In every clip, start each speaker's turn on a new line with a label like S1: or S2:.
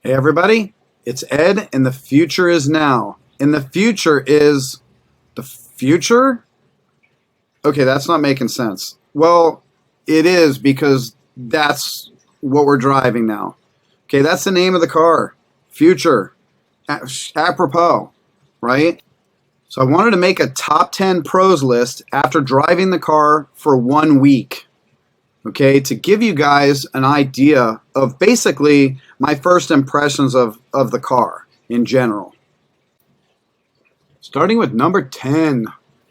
S1: Hey everybody, it's Ed and the future is now. And the future is the future? Okay, that's not making sense. Well, it is because that's what we're driving now. Okay, that's the name of the car. Future. Apropos, right? So I wanted to make a top 10 pros list after driving the car for 1 week. Okay, to give you guys an idea of basically my first impressions of the car in general. Starting with number 10,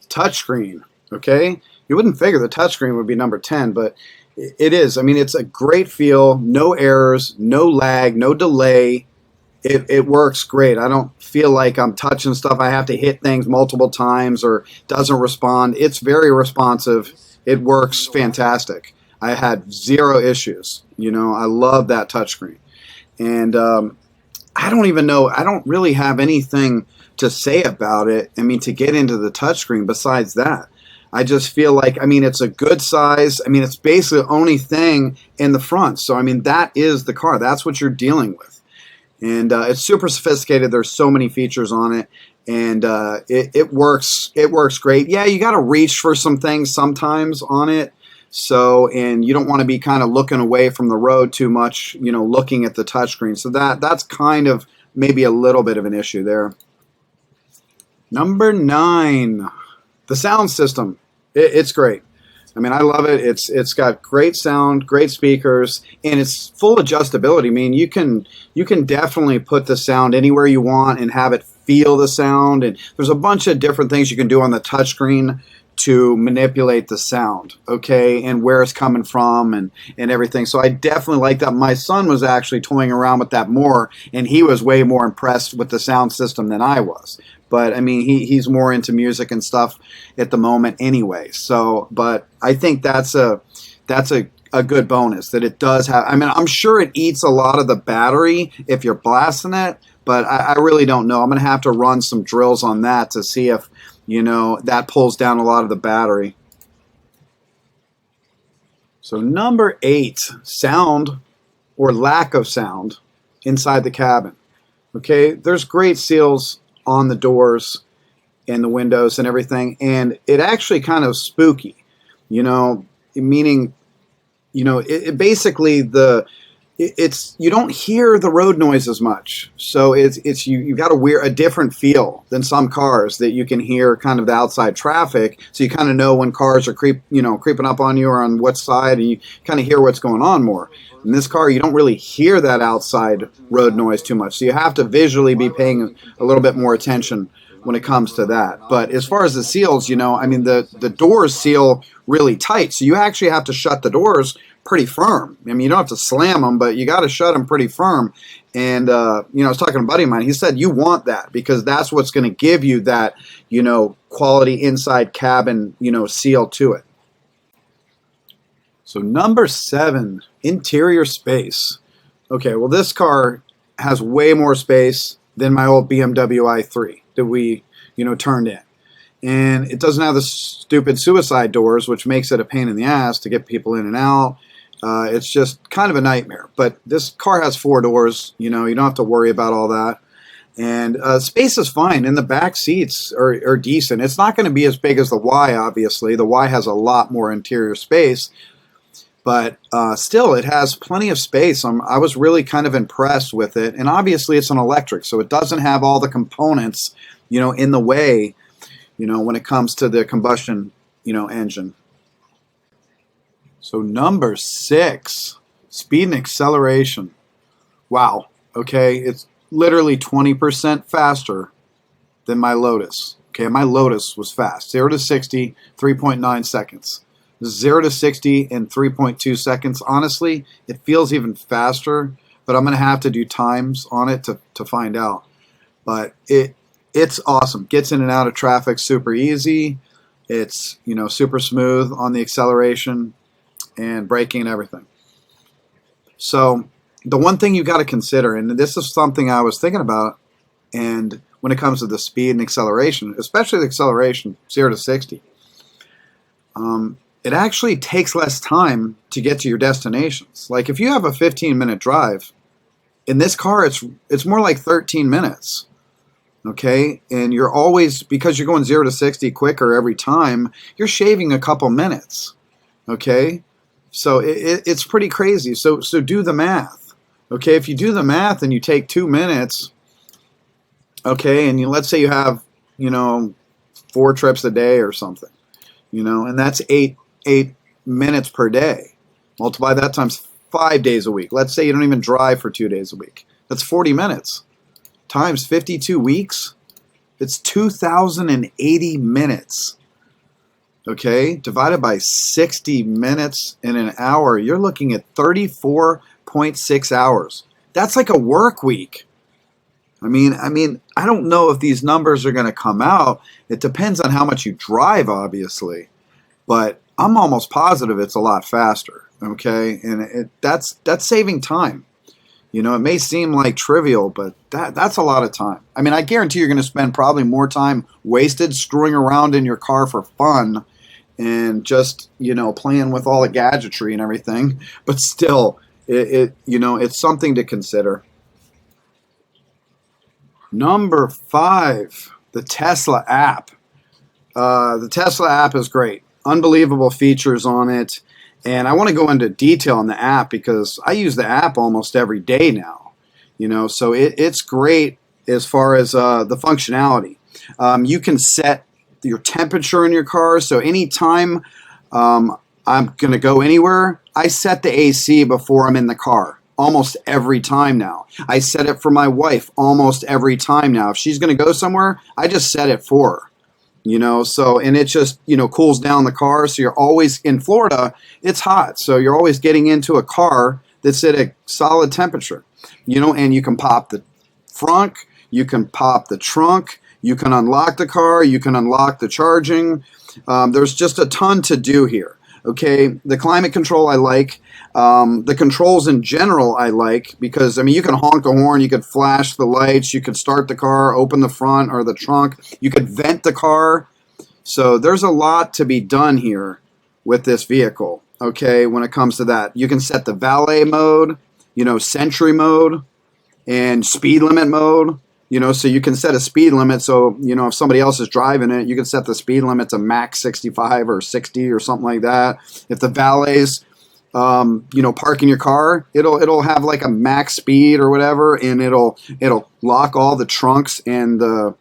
S1: touchscreen. Okay, you wouldn't figure the touchscreen would be number 10, but it is. I mean, it's a great feel, no errors, no lag, no delay. It works great. I don't feel like I'm touching stuff. I have to hit things multiple times or doesn't respond. It's very responsive. It works fantastic. I had zero issues. You know, I love that touchscreen. And I don't even know, I don't really have anything to say about it. I mean, to get into the touchscreen besides that. I just feel like, I mean, it's a good size. I mean, it's basically the only thing in the front. So, I mean, that is the car. That's what you're dealing with. And it's super sophisticated. There's so many features on it. And it works. It works great. Yeah, you got to reach for some things sometimes on it. So, and you don't want to be kind of looking away from the road too much, you know, looking at the touchscreen. So that's kind of maybe a little bit of an issue there. Number 9, the sound system. It's great. I mean, I love it. It's got great sound, great speakers, and it's full adjustability. I mean, you can definitely put the sound anywhere you want and have it feel the sound. And there's a bunch of different things you can do on the touchscreen to manipulate the sound, okay, and where it's coming from and everything. So I definitely like that. My son was actually toying around with that more, and he was way more impressed with the sound system than I was. But I mean, he's more into music and stuff at the moment anyway. So, but I think that's a good bonus that it does have. I mean, I'm sure it eats a lot of the battery if you're blasting it, but I really don't know. I'm going to have to run some drills on that to see if, you know, that pulls down a lot of the battery. So number 8, sound or lack of sound inside the cabin. Okay, there's great seals on the doors and the windows and everything, and it actually kind of spooky, you know, meaning, you know, it basically it's you don't hear the road noise as much, so it's you got a different feel than some cars that you can hear kind of the outside traffic, so you kind of know when cars are creeping up on you or on what side, and you kind of hear what's going on more. In this car, you don't really hear that outside road noise too much, so you have to visually be paying a little bit more attention when it comes to that. But as far as the seals, you know, I mean, the doors seal really tight, so you actually have to shut the doors pretty firm. I mean, you don't have to slam them, but you got to shut them pretty firm. And, you know, I was talking to a buddy of mine. He said you want that because that's what's going to give you that, you know, quality inside cabin, you know, seal to it. So number 7, interior space. Okay, well, this car has way more space than my old BMW i3 that we, you know, turned in. And it doesn't have the stupid suicide doors, which makes it a pain in the ass to get people in and out. It's just kind of a nightmare. But this car has 4 doors. You know, you don't have to worry about all that. And space is fine. And the back seats are decent. It's not going to be as big as the Y, obviously. The Y has a lot more interior space. But still, it has plenty of space. I was really kind of impressed with it. And obviously, it's an electric, so it doesn't have all the components, you know, in the way, you know, when it comes to the combustion, you know, engine. So number 6, speed and acceleration. Wow. Okay, it's literally 20% faster than my Lotus. Okay, my Lotus was fast. 0 to 60, 3.9 seconds. 0 to 60 in 3.2 seconds. Honestly, it feels even faster, but I'm going to have to do times on it to find out. But it's awesome. Gets in and out of traffic super easy. It's, you know, super smooth on the acceleration and braking and everything. So the one thing you got to consider, and this is something I was thinking about, and when it comes to the speed and acceleration, especially the acceleration, 0 to 60, it actually takes less time to get to your destinations. Like if you have a 15-minute drive, In this car, it's more like 13 minutes. Okay, and you're always, because you're going 0 to 60 quicker every time, you're shaving a couple minutes. Okay, so it's pretty crazy. So do the math. Okay, if you do the math and you take 2 minutes, okay, and let's say you have, 4 trips a day or something, and that's eight minutes per day. Multiply that times 5 days a week. Let's say you don't even drive for 2 days a week. That's 40 minutes times 52 weeks. It's 2,080 minutes. Okay, divided by 60 minutes in an hour, you're looking at 34.6 hours. That's like a work week. I mean, I don't know if these numbers are going to come out. It depends on how much you drive, obviously, but I'm almost positive it's a lot faster. Okay, and that's saving time. It may seem like trivial, but that's a lot of time. I mean, I guarantee you're going to spend probably more time wasted screwing around in your car for fun and just, playing with all the gadgetry and everything. But still, it's something to consider. Number 5, the Tesla app. The Tesla app is great. Unbelievable features on it. And I want to go into detail on the app because I use the app almost every day now. So it's great as far as the functionality. You can set your temperature in your car. So anytime I'm going to go anywhere, I set the AC before I'm in the car. Almost every time now. I set it for my wife almost every time now. If she's going to go somewhere, I just set it for her. And it just, cools down the car. So you're always, in Florida, it's hot. So you're always getting into a car that's at a solid temperature, and you can pop the front, you can pop the trunk, you can unlock the car, you can unlock the charging. There's just a ton to do here. Okay, the climate control I like. The controls in general I like because, you can honk the horn, you could flash the lights, you could start the car, open the front or the trunk, you could vent the car. So there's a lot to be done here with this vehicle, okay, when it comes to that. You can set the valet mode, Sentry mode, and speed limit mode. So you can set a speed limit. So, if somebody else is driving it, you can set the speed limit to max 65 or 60 or something like that. If the valet's, parking your car, it'll have like a max speed or whatever, and it'll lock all the trunks and the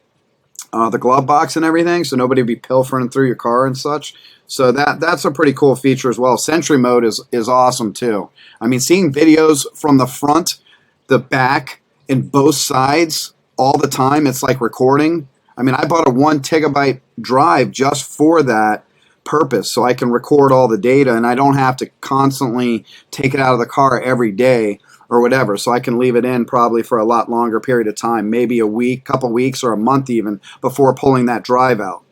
S1: glove box and everything, so nobody will be pilfering through your car and such. So that's a pretty cool feature as well. Sentry mode is awesome too. Seeing videos from the front, the back, and both sides all the time, it's like recording. I bought a 1 gigabyte drive just for that purpose, so I can record all the data and I don't have to constantly take it out of the car every day or whatever. So I can leave it in probably for a lot longer period of time, maybe a week, couple weeks, or a month even, before pulling that drive out.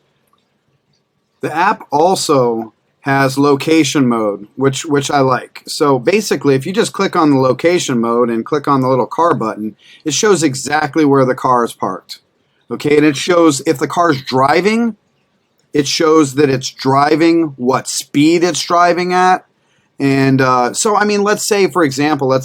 S1: The app also has location mode, which I like. So basically, if you just click on the location mode and click on the little car button, it shows exactly where the car is parked. Okay, and it shows if the car's driving, it shows that it's driving, what speed it's driving at. And so, let's say, for example, I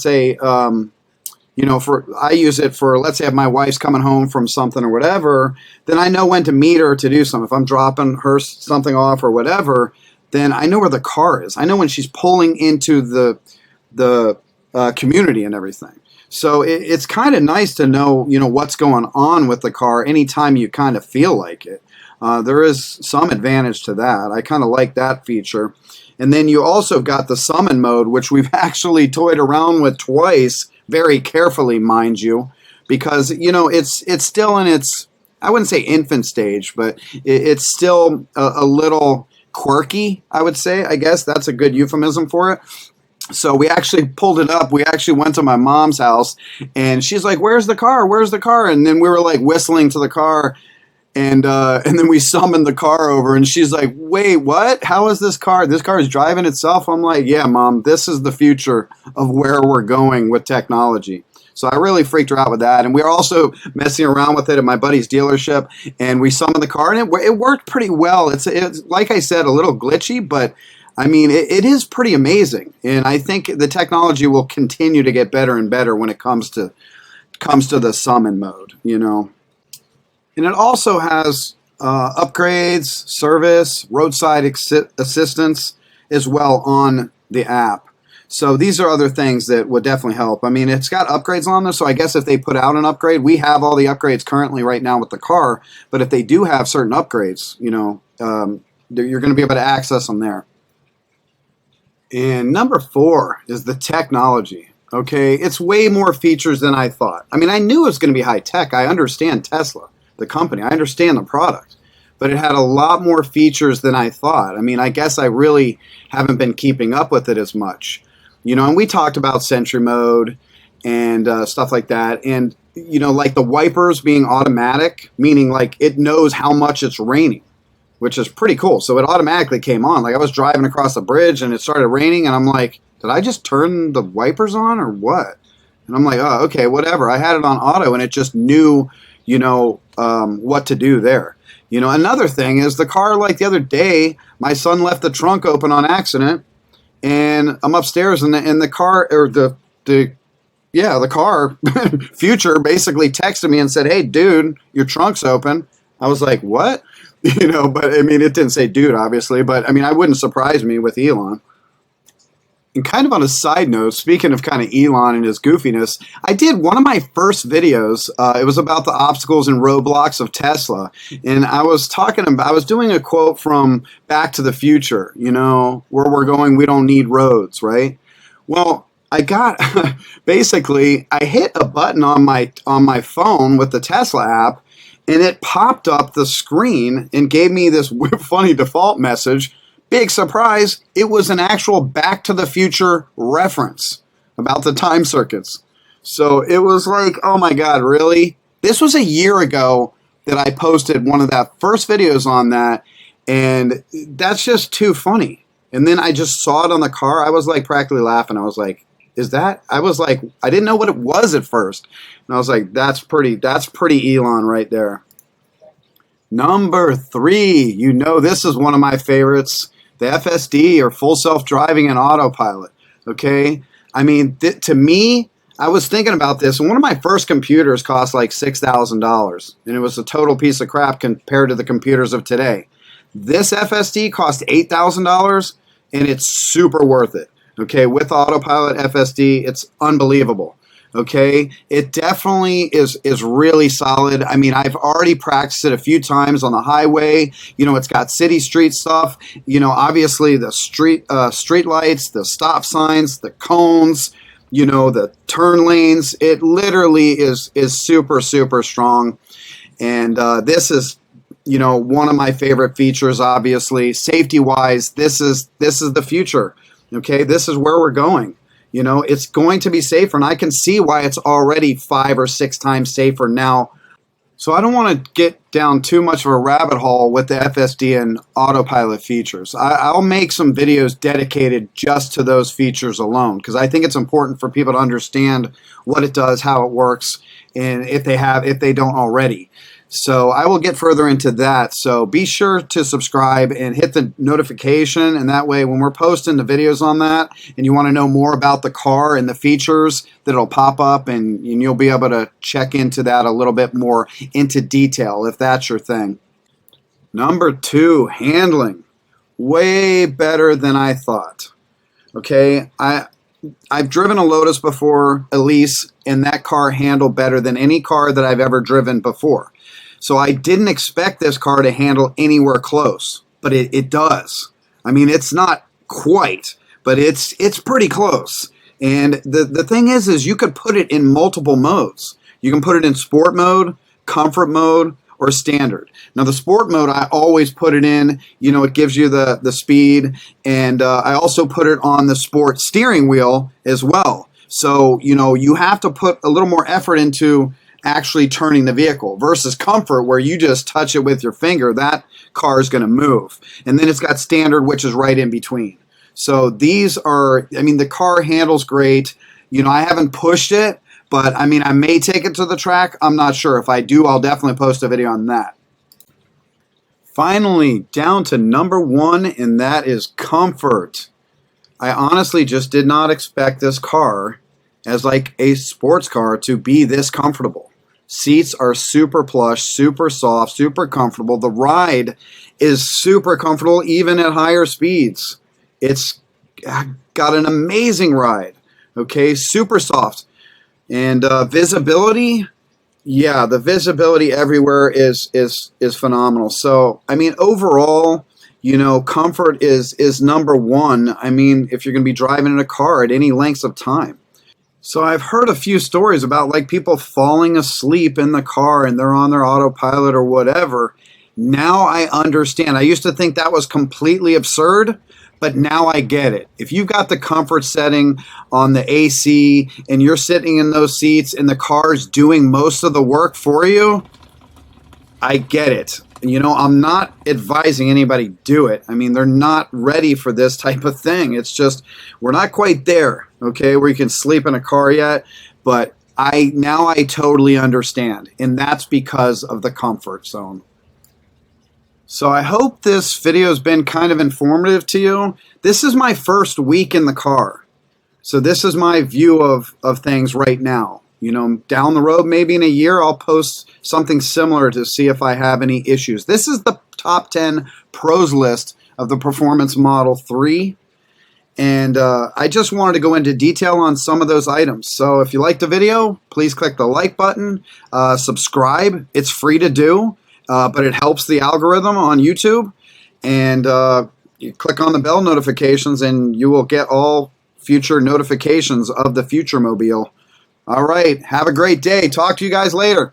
S1: use it for, let's say if my wife's coming home from something or whatever, then I know when to meet her to do something. If I'm dropping her something off or whatever, then I know where the car is. I know when she's pulling into the community and everything. So it's kind of nice to know, what's going on with the car anytime you kind of feel like it. There is some advantage to that. I kind of like that feature. And then you also got the summon mode, which we've actually toyed around with twice, very carefully, mind you, because, it's still in its, I wouldn't say infant stage, but it's still a little quirky, I would say. I guess that's a good euphemism for it. So we actually pulled it up. We actually went to my mom's house, and she's like, "Where's the car? Where's the car?" And then we were like whistling to the car, and then we summoned the car over, and she's like, "Wait, what? How is this car? This car is driving itself?" I'm like, "Yeah, Mom, this is the future of where we're going with technology." So I really freaked her out with that. And we were also messing around with it at my buddy's dealership, and we summoned the car, and it worked pretty well. It's like I said, a little glitchy, but I mean, it is pretty amazing, and I think the technology will continue to get better and better when it comes to the summon mode, you know. And it also has upgrades, service, roadside assistance as well on the app. So these are other things that would definitely help. I mean, it's got upgrades on there, so I guess if they put out an upgrade, we have all the upgrades currently right now with the car, but if they do have certain upgrades, you know, you're going to be able to access them there. And number 4 is the technology. Okay, it's way more features than I thought. I mean, I knew it was going to be high tech. I understand Tesla, the company. I understand the product. But it had a lot more features than I thought. I mean, I guess I really haven't been keeping up with it as much. You know, and we talked about Sentry Mode and stuff like that. And, you know, like the wipers being automatic, meaning like it knows how much it's raining, which is pretty cool. So it automatically came on. Like I was driving across the bridge and it started raining and I'm like, did I just turn the wipers on or what? And I'm like, oh, okay, whatever. I had it on auto and it just knew, you know, what to do there. You know, another thing is the car, like the other day, my son left the trunk open on accident and I'm upstairs and the car, or the car future basically texted me and said, hey, dude, your trunk's open. I was like, what? You know, but I mean, it didn't say dude, obviously, but I mean, I wouldn't surprise me with Elon. And kind of on a side note, speaking of kind of Elon and his goofiness, I did one of my first videos. It was about the obstacles and roadblocks of Tesla. And I was doing a quote from Back to the Future, you know, where we're going, we don't need roads, right? Well, I got, basically, I hit a button on my phone with the Tesla app, and it popped up the screen and gave me this funny default message. Big surprise, it was an actual Back to the Future reference about the time circuits. So it was like, oh my God, really? This was a year ago that I posted one of that first videos on that, and that's just too funny. And then I just saw it on the car. I was like practically laughing. I was like, is that? I was like, I didn't know what it was at first. And I was like, that's pretty Elon right there. Number 3, you know, this is one of my favorites. The FSD, or full self-driving and autopilot, okay? I mean, to me, I was thinking about this, and one of my first computers cost like $6,000, and it was a total piece of crap compared to the computers of today. This FSD cost $8,000, and it's super worth it, okay? With Autopilot FSD, it's unbelievable. Okay, it definitely is really solid. I mean, I've already practiced it a few times on the highway. You know, it's got city street stuff. You know, obviously the street lights, the stop signs, the cones. You know, the turn lanes. It literally is super strong. And this is, you know, one of my favorite features. Obviously, safety wise, this is the future. Okay, this is where we're going. You know, it's going to be safer, and I can see why it's already 5 or 6 times safer now. So I don't want to get down too much of a rabbit hole with the FSD and autopilot features. I'll make some videos dedicated just to those features alone, because I think it's important for people to understand what it does, how it works, and if they don't already. So I will get further into that. So be sure to subscribe and hit the notification, and that way when we're posting the videos on that and you want to know more about the car and the features, that it'll pop up and you'll be able to check into that a little bit more into detail if that's your thing. Number 2, handling. Way better than I thought. Okay, I've driven a Lotus before, Elise, and that car handled better than any car that I've ever driven before. So I didn't expect this car to handle anywhere close, but it does. I mean, it's not quite, but it's pretty close. And the thing is you could put it in multiple modes. You can put it in sport mode, comfort mode, or standard. Now the sport mode, I always put it in, you know, it gives you the speed, and I also put it on the sport steering wheel as well. So, you know, you have to put a little more effort into actually turning the vehicle versus comfort, where you just touch it with your finger. That car is going to move. And then it's got standard, which is right in between. So these are, I mean, the car handles great. You know, I haven't pushed it, but I mean, I may take it to the track. I'm not sure. If I do, I'll definitely post a video on that. finally down to number one, and that is comfort. I honestly just did not expect this car as like a sports car to be this comfortable. Seats are super plush, super soft, super comfortable. The ride is super comfortable even at higher speeds. It's got an amazing ride. Okay, super soft. And visibility, yeah, the visibility everywhere is phenomenal. So, I mean, overall, you know, comfort is number one. I mean, if you're going to be driving in a car at any lengths of time. So I've heard a few stories about like people falling asleep in the car and they're on their autopilot or whatever. Now I understand. I used to think that was completely absurd, but now I get it. If you've got the comfort setting on the AC and you're sitting in those seats and the car's doing most of the work for you, I get it. You know, I'm not advising anybody do it. I mean, they're not ready for this type of thing. It's just, we're not quite there, okay, where you can sleep in a car yet. But now I totally understand. And that's because of the comfort zone. So I hope this video has been kind of informative to you. This is my first week in the car. So this is my view of things right now. You know, down the road, maybe in a year, I'll post something similar to see if I have any issues. This is the top 10 pros list of the Performance Model 3. And I just wanted to go into detail on some of those items. So if you liked the video, please click the like button. Subscribe. It's free to do, but it helps the algorithm on YouTube. And you click on the bell notifications and you will get all future notifications of the Future Mobile. All right. Have a great day. Talk to you guys later.